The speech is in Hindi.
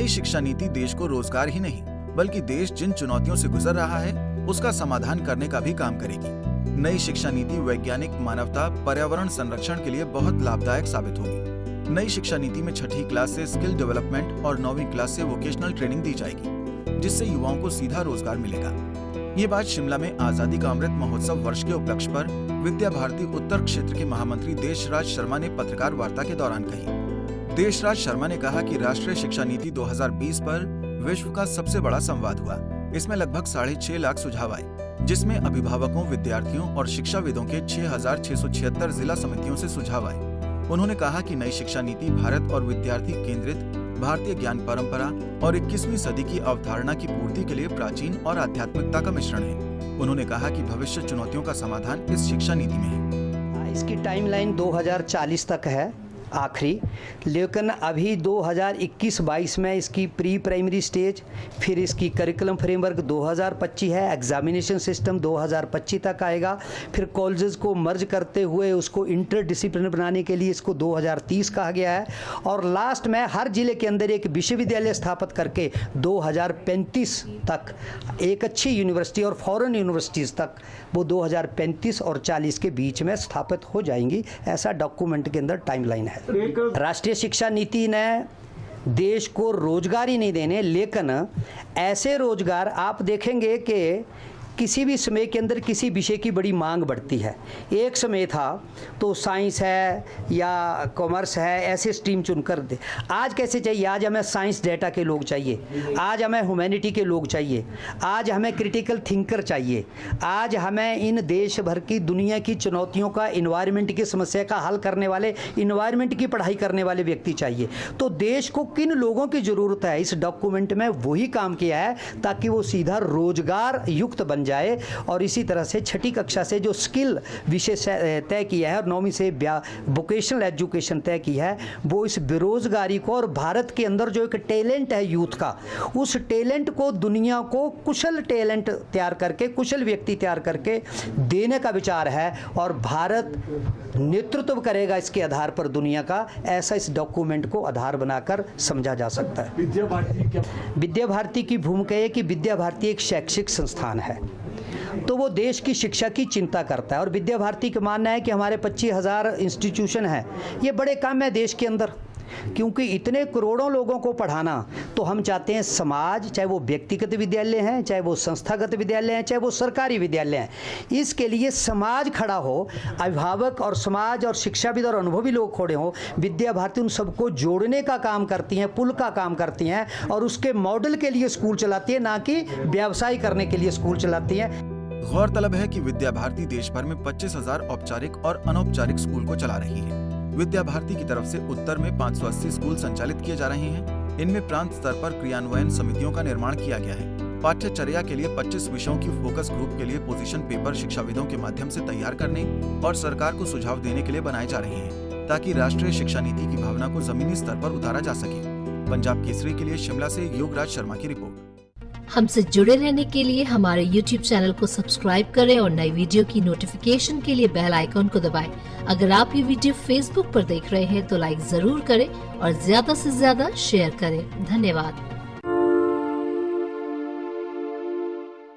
नई शिक्षा नीति देश को रोजगार ही नहीं बल्कि देश जिन चुनौतियों से गुजर रहा है उसका समाधान करने का भी काम करेगी। नई शिक्षा नीति वैज्ञानिक, मानवता, पर्यावरण संरक्षण के लिए बहुत लाभदायक साबित होगी। नई शिक्षा नीति में 6ठी क्लास से स्किल डेवलपमेंट और 9वीं क्लास से वोकेशनल ट्रेनिंग दी जाएगी, जिससे युवाओं को सीधा रोजगार मिलेगा। ये बात शिमला में आजादी का अमृत महोत्सव वर्ष के उपलक्ष्य पर विद्या भारती उत्तर क्षेत्र के महामंत्री देशराज शर्मा ने पत्रकार वार्ता के दौरान कही। देशराज शर्मा ने कहा कि राष्ट्रीय शिक्षा नीति 2020 पर विश्व का सबसे बड़ा संवाद हुआ। इसमें लगभग 6.5 लाख सुझाव आए, जिसमें अभिभावकों, विद्यार्थियों और शिक्षाविदों के 6,676 जिला समितियों से सुझाव आए। उन्होंने कहा कि नई शिक्षा नीति भारत और विद्यार्थी केंद्रित भारतीय ज्ञान परंपरा और 21वीं सदी की अवधारणा की पूर्ति के लिए प्राचीन और आध्यात्मिकता का मिश्रण है। उन्होंने कहा कि भविष्य चुनौतियों का समाधान इस शिक्षा नीति में है। इसकी टाइमलाइन 2040 तक है आखिरी, लेकिन अभी 2021-22 में इसकी प्री प्राइमरी स्टेज, फिर इसकी करिकुलम फ्रेमवर्क 2025 है, एग्जामिनेशन सिस्टम 2025 तक आएगा, फिर कॉलेजेस को मर्ज करते हुए उसको इंटर डिसिप्लिन बनाने के लिए इसको 2030 कहा गया है, और लास्ट में हर जिले के अंदर एक विश्वविद्यालय स्थापित करके 2035 तक एक अच्छी यूनिवर्सिटी और फॉरेन यूनिवर्सिटीज़ तक वो 2035 और 40 के बीच में स्थापित हो जाएंगी। ऐसा डॉक्यूमेंट के अंदर टाइमलाइन है। राष्ट्रीय शिक्षा नीति ने देश को रोजगार ही नहीं देने, लेकिन ऐसे रोजगार आप देखेंगे कि किसी भी समय के अंदर किसी विषय की बड़ी मांग बढ़ती है। एक समय था तो साइंस है या कॉमर्स है, ऐसे स्ट्रीम चुनकर दे। आज कैसे चाहिए? आज हमें साइंस डेटा के लोग चाहिए, आज हमें ह्यूमैनिटी के लोग चाहिए, आज हमें क्रिटिकल थिंकर चाहिए, आज हमें इन देश भर की दुनिया की चुनौतियों का, इन्वायरमेंट की समस्या का हल करने वाले, इन्वायरमेंट की पढ़ाई करने वाले व्यक्ति चाहिए। तो देश को किन लोगों की ज़रूरत है, इस डॉक्यूमेंट में वही काम किया है ताकि वो सीधा रोजगार युक्त बन जाए। और इसी तरह से 6ठी कक्षा से जो स्किल विषय तय किया है और 9वीं से वोकेशनल एजुकेशन तय की है, वो इस बेरोजगारी को और भारत के अंदर जो एक टैलेंट है यूथ का, उस टैलेंट को दुनिया को कुशल टैलेंट तैयार करके, कुशल व्यक्ति तैयार करके देने का विचार है, और भारत नेतृत्व करेगा इसके आधार पर दुनिया का। ऐसा इस डॉक्यूमेंट को आधार बनाकर समझा जा सकता है। विद्या भारती की भूमिका है कि विद्या भारती एक शैक्षिक संस्थान है, तो वो देश की शिक्षा की चिंता करता है, और विद्या भारती का मानना है कि हमारे 25,000 इंस्टीट्यूशन हैं, ये बड़े काम है देश के अंदर, क्योंकि इतने करोड़ों लोगों को पढ़ाना। तो हम चाहते हैं समाज, चाहे वो व्यक्तिगत विद्यालय हैं, चाहे वो संस्थागत विद्यालय हैं, चाहे वो सरकारी विद्यालय हैं, इसके लिए समाज खड़ा हो, अभिभावक और समाज और शिक्षाविद और अनुभवी लोग खड़े हों। विद्या भारती उन सबको जोड़ने का काम करती हैं, पुल का काम करती हैं, और उसके मॉडल के लिए स्कूल चलाती है, ना कि व्यवसाय करने के लिए स्कूल चलाती है। गौरतलब है कि विद्या भारती देश भर में 25,000 औपचारिक और अनौपचारिक स्कूल को चला रही है। विद्या भारती की तरफ से उत्तर में 580 स्कूल संचालित किए जा रहे हैं। इनमें प्रांत स्तर पर क्रियान्वयन समितियों का निर्माण किया गया है। पाठ्यचर्या के लिए 25 विषयों की फोकस ग्रुप के लिए पोजीशन पेपर शिक्षाविदों के माध्यम से तैयार करने और सरकार को सुझाव देने के लिए बनाए जा रहे हैं, ताकि राष्ट्रीय शिक्षा नीति की भावना को जमीनी स्तर पर उतारा जा सके। पंजाब केसरी के लिए शिमला से योगराज शर्मा की रिपोर्ट। हमसे जुड़े रहने के लिए हमारे YouTube चैनल को सब्सक्राइब करें और नई वीडियो की नोटिफिकेशन के लिए बेल आइकॉन को दबाएं। अगर आप ये वीडियो Facebook पर देख रहे हैं तो लाइक जरूर करें और ज्यादा से ज्यादा शेयर करें। धन्यवाद।